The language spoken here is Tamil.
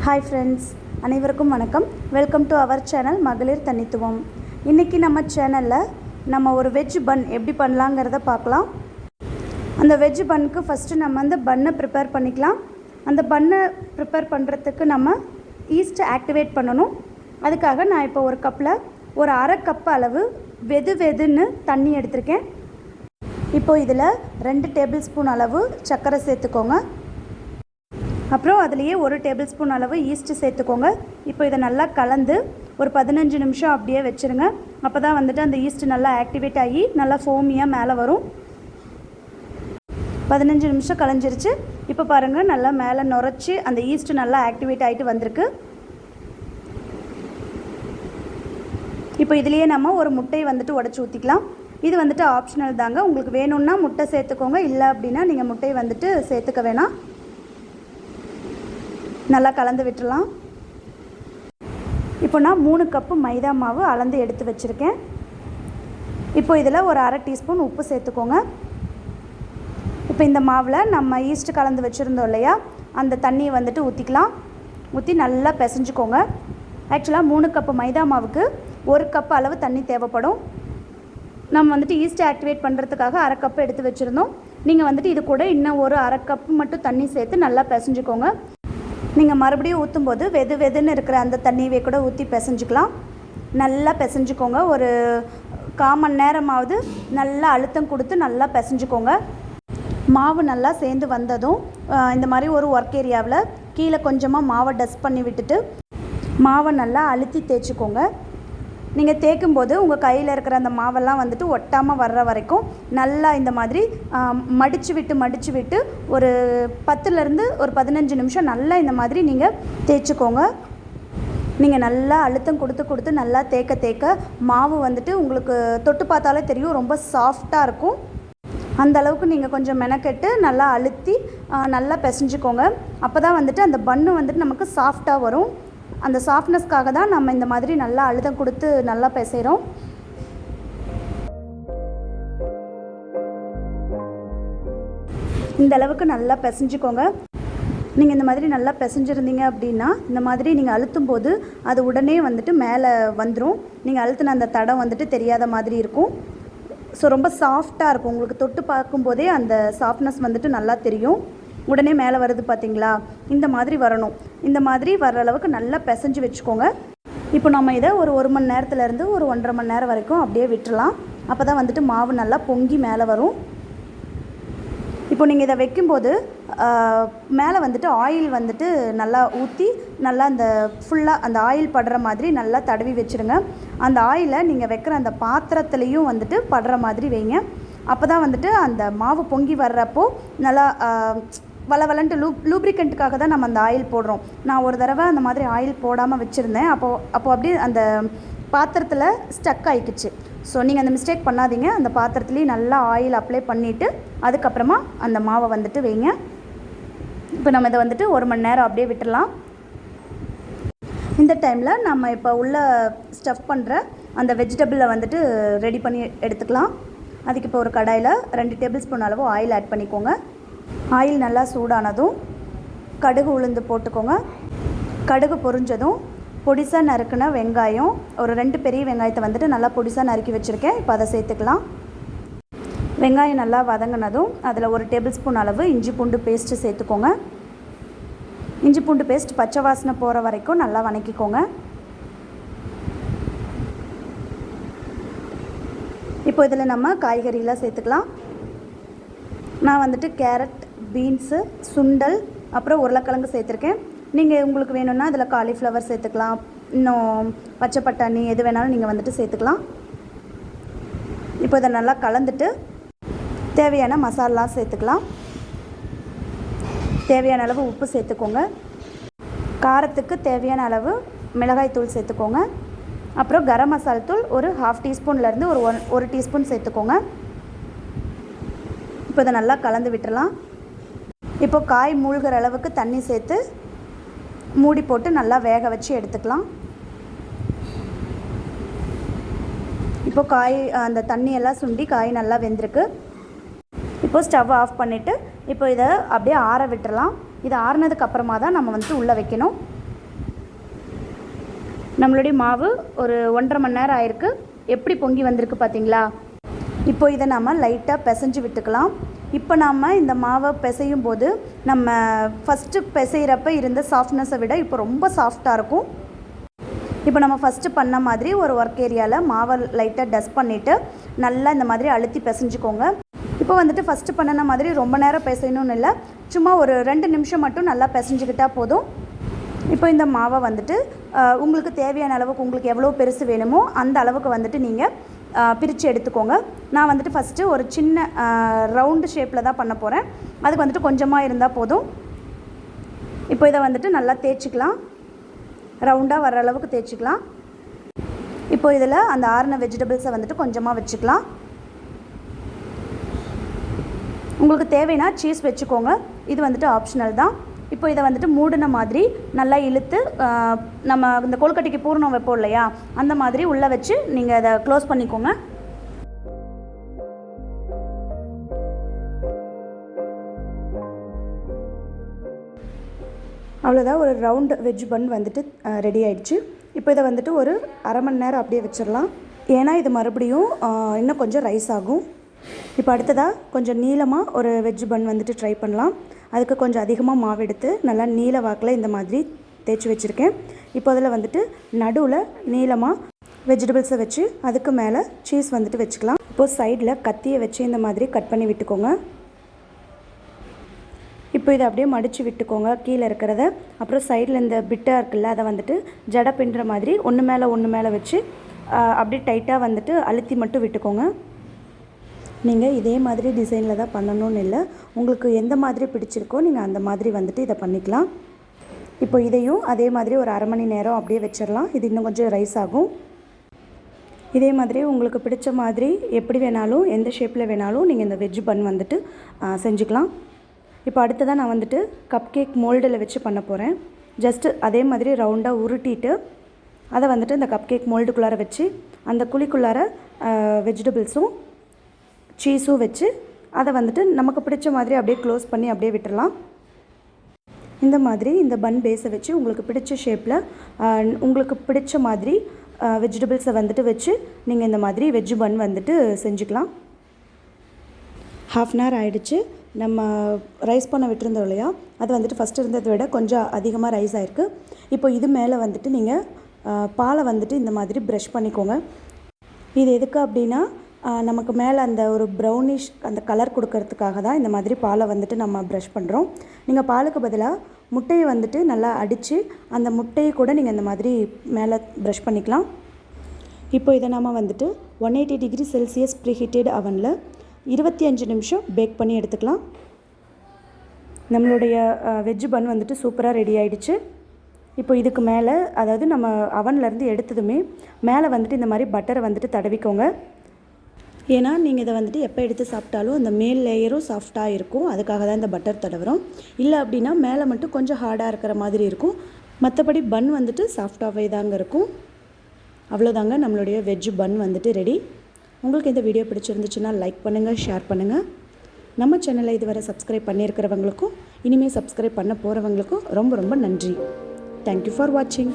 ஹாய் ஃப்ரெண்ட்ஸ், அனைவருக்கும் வணக்கம். வெல்கம் டு அவர் சேனல் மகளிர் தனித்துவம். இன்றைக்கி நம்ம சேனலில் நம்ம ஒரு வெஜ் பன் எப்படி பண்ணலாங்கிறத பார்க்கலாம். அந்த வெஜ் பன்னுக்கு ஃபஸ்ட்டு நம்ம அந்த பன்னை ப்ரிப்பேர் பண்ணிக்கலாம். அந்த பன்னை ப்ரிப்பேர் பண்ணுறதுக்கு நம்ம ஈஸ்ட்டை ஆக்டிவேட் பண்ணணும். அதுக்காக நான் இப்போ ஒரு கப்பில் ஒரு அரை கப் அளவு வெதுன்னு தண்ணி எடுத்திருக்கேன். இப்போது இதில் 2 டேபிள் ஸ்பூன் அளவு சர்க்கரை சேர்த்துக்கோங்க. அப்புறம் அதுலேயே 1 டேபிள் ஸ்பூன் அளவு ஈஸ்ட்டு சேர்த்துக்கோங்க. இப்போ இதை நல்லா கலந்து ஒரு 15 நிமிஷம் அப்படியே வச்சுருங்க. அப்போ தான் வந்துட்டு அந்த ஈஸ்ட்டு நல்லா ஆக்டிவேட் ஆகி நல்லா ஃபோமியாக மேலே வரும். 15 நிமிஷம் கலைஞ்சிருச்சு. இப்போ பாருங்கள், நல்லா மேலே நுரைச்சி அந்த ஈஸ்ட்டு நல்லா ஆக்டிவேட் ஆகிட்டு வந்திருக்கு. இப்போ இதுலேயே நம்ம ஒரு முட்டையை வந்துட்டு உடச்சி ஊற்றிக்கலாம். இது வந்துட்டு ஆப்ஷனல் தாங்க. உங்களுக்கு வேணும்னா முட்டை சேர்த்துக்கோங்க, இல்லை அப்படின்னா நீங்கள் முட்டையை வந்துட்டு சேர்த்துக்க வேணாம். நல்லா கலந்து விட்டுடலாம். இப்போ நான் 3 கப்பு மைதா மாவு அளந்து எடுத்து வச்சுருக்கேன். இப்போ இதில் ஒரு அரை டீஸ்பூன் உப்பு சேர்த்துக்கோங்க. இப்போ இந்த மாவில் நம்ம ஈஸ்ட்டு கலந்து வச்சுருந்தோம் இல்லையா, அந்த தண்ணியை வந்துட்டு ஊற்றிக்கலாம். ஊற்றி நல்லா பிசைஞ்சுக்கோங்க. ஆக்சுவலாக 3 கப்பு மைதா மாவுக்கு 1 கப் அளவு தண்ணி தேவைப்படும். நம்ம வந்துட்டு ஈஸ்ட்டை ஆக்டிவேட் பண்ணுறதுக்காக அரை கப்பு எடுத்து வச்சுருந்தோம். நீங்கள் வந்துட்டு இது கூட இன்னும் ஒரு அரை கப்பு மட்டும் தண்ணி சேர்த்து நல்லா பிசைஞ்சுக்கோங்க. நீங்கள் மறுபடியும் ஊற்றும்போது வெதுன்னு இருக்கிற அந்த தண்ணியவே கூட ஊற்றி பிசைஞ்சிக்கலாம். நல்லா பிசைஞ்சிக்கோங்க. ஒரு 1/4 மணி நேரமாவது நல்லா அழுத்தம் கொடுத்து நல்லா பிசைஞ்சிக்கோங்க. மாவு நல்லா சேர்ந்து வந்ததும் இந்த மாதிரி ஒரு ஒர்க் ஏரியாவில் கீழே கொஞ்சமாக மாவை டஸ்ட் பண்ணி விட்டுட்டு மாவை நல்லா அழுத்தி தேய்ச்சிக்கோங்க. நீங்கள் தேய்க்கும்போது உங்கள் கையில் இருக்கிற அந்த மாவெல்லாம் வந்துட்டு ஒட்டாமல் வர்ற வரைக்கும் நல்லா இந்த மாதிரி மடித்து விட்டு ஒரு 10லேருந்து ஒரு 15 நிமிஷம் நல்லா இந்த மாதிரி நீங்கள் தேய்ச்சிக்கோங்க. நீங்கள் நல்லா அழுத்தம் கொடுத்து நல்லா தேய்க்க மாவு வந்துட்டு உங்களுக்கு தொட்டு பார்த்தாலே தெரியும், ரொம்ப சாஃப்டாக இருக்கும். அந்த அளவுக்கு நீங்கள் கொஞ்சம் மெனக்கெட்டு நல்லா அழுத்தி நல்லா பிசைஞ்சிக்கோங்க. அப்போ தான் வந்துட்டு அந்த பன்னு வந்துட்டு நமக்கு சாஃப்டாக வரும். அந்த சாஃப்ட்னஸ்க்காக தான் நம்ம இந்த மாதிரி நல்லா அழுத்தம் கொடுத்து நல்லா பிசைகிறோம். இந்த அளவுக்கு நல்லா பிசைஞ்சிக்கோங்க. நீங்கள் இந்த மாதிரி நல்லா பிசைஞ்சிருந்தீங்க அப்படின்னா இந்த மாதிரி நீங்கள் அழுத்தும் போது அது உடனே வந்துட்டு மேலே வந்துடும். நீங்கள் அழுத்தின அந்த தடம் வந்துட்டு தெரியாத மாதிரி இருக்கும். ஸோ ரொம்ப சாஃப்டாக இருக்கும். உங்களுக்கு தொட்டு பார்க்கும்போதே அந்த சாஃப்ட்னஸ் வந்துட்டு நல்லா தெரியும். உடனே மேலே வருது பார்த்தீங்களா, இந்த மாதிரி வரணும். இந்த மாதிரி வர்ற அளவுக்கு நல்லா பிசைஞ்சு வச்சுக்கோங்க. இப்போ நம்ம இதை ஒரு 1 மணி நேரத்துலேருந்து ஒரு 1.5 மணி நேரம் வரைக்கும் அப்படியே விட்டுடலாம். அப்போ தான் வந்துட்டு மாவு நல்லா பொங்கி மேலே வரும். இப்போ நீங்கள் இதை வைக்கும்போது மேலே வந்துட்டு ஆயில் வந்துட்டு நல்லா ஊற்றி நல்லா அந்த ஃபுல்லாக அந்த ஆயில் படுற மாதிரி நல்லா தடவி வச்சுருங்க. அந்த ஆயிலை நீங்கள் வைக்கிற அந்த பாத்திரத்துலேயும் வந்துட்டு படுற மாதிரி வைங்க. அப்போ தான் வந்துட்டு அந்த மாவு பொங்கி வர்றப்போ நல்லா வளவலன்ட்டு லூப்ரிகண்ட்டுக்காக தான் நம்ம அந்த ஆயில் போடுறோம். நான் ஒரு தடவை அந்த மாதிரி ஆயில் போடாமல் வச்சுருந்தேன். அப்போது அப்படியே அந்த பாத்திரத்தில் ஸ்டக் ஆகிக்குச்சு. ஸோ நீங்கள் அந்த மிஸ்டேக் பண்ணாதீங்க. அந்த பாத்திரத்துலேயும் நல்லா ஆயில் அப்ளை பண்ணிவிட்டு அதுக்கப்புறமா அந்த மாவை வந்துட்டு வைங்க. இப்போ நம்ம இதை வந்துட்டு 1 மணி நேரம் அப்படியே விட்டுடலாம். இந்த டைமில் நம்ம இப்போ உள்ள ஸ்டஃப் பண்ணுற அந்த வெஜிடபிளை வந்துட்டு ரெடி பண்ணி எடுத்துக்கலாம். அதுக்கு இப்போ ஒரு கடாயில் 2 டேபிள் ஸ்பூன் அளவு ஆயில் ஆட் பண்ணிக்கோங்க. ஆயில் நல்லா சூடானதும் கடுகு உளுந்து போட்டுக்கோங்க. கடுகு பொரிஞ்சதும் பொடிசாக நறுக்கின வெங்காயம், ஒரு 2 பெரிய வெங்காயத்தை வந்துட்டு நல்லா பொடிசாக நறுக்கி வச்சுருக்கேன். இப்போ அதை சேர்த்துக்கலாம். வெங்காயம் நல்லா வதங்கினதும் அதில் 1 டேபிள் ஸ்பூன் அளவு இஞ்சி பூண்டு பேஸ்ட்டு சேர்த்துக்கோங்க. இஞ்சி பூண்டு பேஸ்ட் பச்சை வாசனை போகிற வரைக்கும் நல்லா வதக்கிக்கோங்க. இப்போ இதில் நம்ம காய்கறிலாம் சேர்த்துக்கலாம். நான் வந்துட்டு கேரட், பீன்ஸு, சுண்டல், அப்புறம் உருளைக்கிழங்கு சேர்த்துருக்கேன். நீங்கள் உங்களுக்கு வேணும்னா இதில் காலிஃப்ளவர் சேர்த்துக்கலாம். இன்னும் பச்சை பட்டாணி எது வேணாலும் நீங்கள் வந்துட்டு சேர்த்துக்கலாம். இப்போ இதை நல்லா கலந்துட்டு தேவையான மசாலா சேர்த்துக்கலாம். தேவையான அளவு உப்பு சேர்த்துக்கோங்க. காரத்துக்கு தேவையான அளவு மிளகாய் தூள் சேர்த்துக்கோங்க. அப்புறம் கரம் மசாலா தூள் ஒரு 1/2 டீஸ்பூன்லேருந்து ஒரு டீஸ்பூன் சேர்த்துக்கோங்க. இப்போ இதை நல்லா கலந்து விட்டுடலாம். இப்போ காய் மூழ்கிற அளவுக்கு தண்ணி சேர்த்து மூடி போட்டு நல்லா வேக வச்சு எடுத்துக்கலாம். இப்போ காய் அந்த தண்ணியெல்லாம் சுண்டி காய் நல்லா வெந்திருக்கு. இப்போ ஸ்டவ் ஆஃப் பண்ணிவிட்டு இப்போ இதை அப்படியே ஆற விட்டுடலாம். இது ஆறுனதுக்கு அப்புறமா தான் நம்ம வந்துட்டு உள்ளே வைக்கணும். நம்மளுடைய மாவு ஒரு 1.5 மணி நேரம் ஆயிருக்கு. எப்படி பொங்கி வந்திருக்கு பார்த்தீங்களா? இப்போ இதை நம்ம லைட்டாக பிசைஞ்சு விட்டுக்கலாம். இப்போ நாம் இந்த மாவை பிசையும் போது நம்ம ஃபஸ்ட்டு பிசைகிறப்ப இருந்த சாஃப்ட்னஸை விட இப்போ ரொம்ப சாஃப்டாக இருக்கும். இப்போ நம்ம ஃபஸ்ட்டு பண்ண மாதிரி ஒரு ஒர்க் ஏரியாவில் மாவை லைட்டாக டஸ்ட் பண்ணிவிட்டு நல்லா இந்த மாதிரி அழுத்தி பிசைஞ்சுக்கோங்க. இப்போ வந்துட்டு ஃபஸ்ட்டு பண்ணின மாதிரி ரொம்ப நேரம் பிசையணும்னு இல்லை, சும்மா ஒரு 2 நிமிஷம் மட்டும் நல்லா பிசைஞ்சுக்கிட்டால் போதும். இப்போ இந்த மாவை வந்துட்டு உங்களுக்கு தேவையான அளவுக்கு உங்களுக்கு எவ்வளோ பெருசு வேணுமோ அந்த அளவுக்கு வந்துட்டு நீங்கள் பிரித்து எடுத்துக்கோங்க. நான் வந்துட்டு ஃபஸ்ட்டு ஒரு சின்ன ரவுண்டு ஷேப்பில் தான் பண்ண போகிறேன். அதுக்கு வந்துட்டு கொஞ்சமாக இருந்தால் போதும். இப்போ இதை வந்துட்டு நல்லா தேய்ச்சிக்கலாம். ரவுண்டாக வர அளவுக்கு தேய்ச்சிக்கலாம். இப்போ இதில் அந்த ஆறின வெஜிடபிள்ஸை வந்துட்டு கொஞ்சமாக வச்சுக்கலாம். உங்களுக்கு தேவைன்னா சீஸ் வச்சுக்கோங்க, இது வந்துட்டு ஆப்ஷனல் தான். இப்போ இதை வந்துட்டு மூடின மாதிரி நல்லா இழுத்து நம்ம இந்த கொழுக்கட்டைக்கு பூரணம் வைப்போம் இல்லையா, அந்த மாதிரி உள்ளே வச்சு நீங்கள் அதை க்ளோஸ் பண்ணிக்கோங்க. அவ்வளோதான், ஒரு ரவுண்ட் வெஜ் பன் வந்துட்டு ரெடி ஆகிடுச்சு. இப்போ இதை வந்துட்டு ஒரு அரை மணி நேரம் அப்படியே வச்சிடலாம். ஏன்னா இது மறுபடியும் இன்னும் கொஞ்சம் ரைஸ் ஆகும். இப்போ அடுத்ததாக கொஞ்சம் நீளமாக ஒரு வெஜ் பன் வந்துட்டு ட்ரை பண்ணலாம். அதுக்கு கொஞ்சம் அதிகமாக மாவு எடுத்து நல்லா நீல வாக்கில் இந்த மாதிரி தேய்ச்சி வச்சுருக்கேன். இப்போ அதில் வந்துட்டு நடுவில் நீளமாக வெஜிடபிள்ஸை வச்சு அதுக்கு மேலே சீஸ் வந்துட்டு வச்சுக்கலாம். இப்போது சைடில் கத்தியை வச்சு இந்த மாதிரி கட் பண்ணி விட்டுக்கோங்க. இப்போ இதை அப்படியே மடித்து விட்டுக்கோங்க கீழே இருக்கிறத. அப்புறம் சைடில் இந்த பிட்டாக இருக்குல்ல, அதை வந்துட்டு ஜடை பின்னுற மாதிரி ஒன்று மேலே வச்சு அப்படியே டைட்டாக வந்துட்டு அழுத்தி மட்டும் விட்டுக்கோங்க. நீங்கள் இதே மாதிரி டிசைனில் தான் பண்ணணும்னு இல்லை, உங்களுக்கு எந்த மாதிரி பிடிச்சிருக்கோ நீங்கள் அந்த மாதிரி வந்துட்டு இதை பண்ணிக்கலாம். இப்போ இதையும் அதே மாதிரி ஒரு அரை மணி நேரம் அப்படியே வச்சிடலாம். இது இன்னும் கொஞ்சம் ரைஸ் ஆகும். இதே மாதிரி உங்களுக்கு பிடிச்ச மாதிரி எப்படி வேணாலும் எந்த ஷேப்பில் வேணாலும் நீங்கள் இந்த வெஜ் பன் வந்துட்டு செஞ்சுக்கலாம். இப்போ அடுத்ததாக நான் வந்துட்டு கப் கேக் மோல்டில் வச்சு பண்ண போகிறேன். ஜஸ்ட்டு அதே மாதிரி ரவுண்டாக உருட்டிட்டு அதை வந்துட்டு இந்த கப் கேக் மோல்டுக்குள்ளார வச்சு அந்த குழிக்குள்ளார வெஜிடபிள்ஸும் சீஸும் வச்சு அதை வந்துட்டு நமக்கு பிடிச்ச மாதிரி அப்படியே க்ளோஸ் பண்ணி அப்படியே விட்டுடலாம். இந்த மாதிரி இந்த பன் பேஸை வச்சு உங்களுக்கு பிடிச்ச ஷேப்பில் உங்களுக்கு பிடிச்ச மாதிரி வெஜிடபிள்ஸை வந்துட்டு வச்சு நீங்கள் இந்த மாதிரி வெஜ் பன் வந்துட்டு செஞ்சுக்கலாம். ½ அன் ஹவர் ஆகிடுச்சு. நம்ம ரைஸ் பண்ண விட்டுருந்தோம் இல்லையா, அது வந்துட்டு ஃபஸ்ட்டு இருந்ததை விட கொஞ்சம் அதிகமாக ரைஸ் ஆகிருக்கு. இப்போ இது மேலே வந்துட்டு நீங்கள் பாலை வந்துட்டு இந்த மாதிரி ப்ரஷ் பண்ணிக்கோங்க. இது எதுக்கு அப்படின்னா நமக்கு மேலே அந்த ஒரு ப்ரௌனிஷ் அந்த கலர் கொடுக்கறதுக்காக தான் இந்த மாதிரி பாலை வந்துட்டு நம்ம ப்ரஷ் பண்ணுறோம். நீங்கள் பாலுக்கு பதிலாக முட்டையை வந்துட்டு நல்லா அடித்து அந்த முட்டையை கூட நீங்கள் இந்த மாதிரி மேலே ப்ரஷ் பண்ணிக்கலாம். இப்போ இதை நம்ம வந்துட்டு 180 டிகிரி செல்சியஸ் ப்ரீஹீட்டட் அவனில் 25 நிமிஷம் பேக் பண்ணி எடுத்துக்கலாம். நம்மளுடைய வெஜ் பன் வந்துட்டு சூப்பராக ரெடி ஆகிடுச்சு. இப்போ இதுக்கு மேலே, அதாவது நம்ம அவன்லேருந்து எடுத்ததுமே மேலே வந்துட்டு இந்த மாதிரி பட்டரை வந்துட்டு தடவிக்கோங்க. ஏன்னா நீங்கள் இதை வந்துட்டு எப்போ எடுத்து சாப்பிட்டாலும் அந்த மேல் லேயரும் சாஃப்டாக இருக்கும், அதுக்காக தான் இந்த பட்டர் தடவுறோம். இல்லை அப்படின்னா மேலே மட்டும் கொஞ்சம் ஹார்டாக இருக்கிற மாதிரி இருக்கும், மற்றபடி பன் வந்துட்டு சாஃப்டாகவே தாங்க இருக்கும். அவ்வளோதாங்க, நம்மளுடைய வெஜ் பன் வந்துட்டு ரெடி. உங்களுக்கு இந்த வீடியோ பிடிச்சிருந்துச்சுன்னா லைக் பண்ணுங்கள், ஷேர் பண்ணுங்கள். நம்ம சேனலை இதுவரை சப்ஸ்கிரைப் பண்ணியிருக்கிறவங்களுக்கும் இனிமேல் சப்ஸ்கிரைப் பண்ண போகிறவங்களுக்கும் ரொம்ப ரொம்ப நன்றி. தேங்க்யூ ஃபார் வாட்சிங்.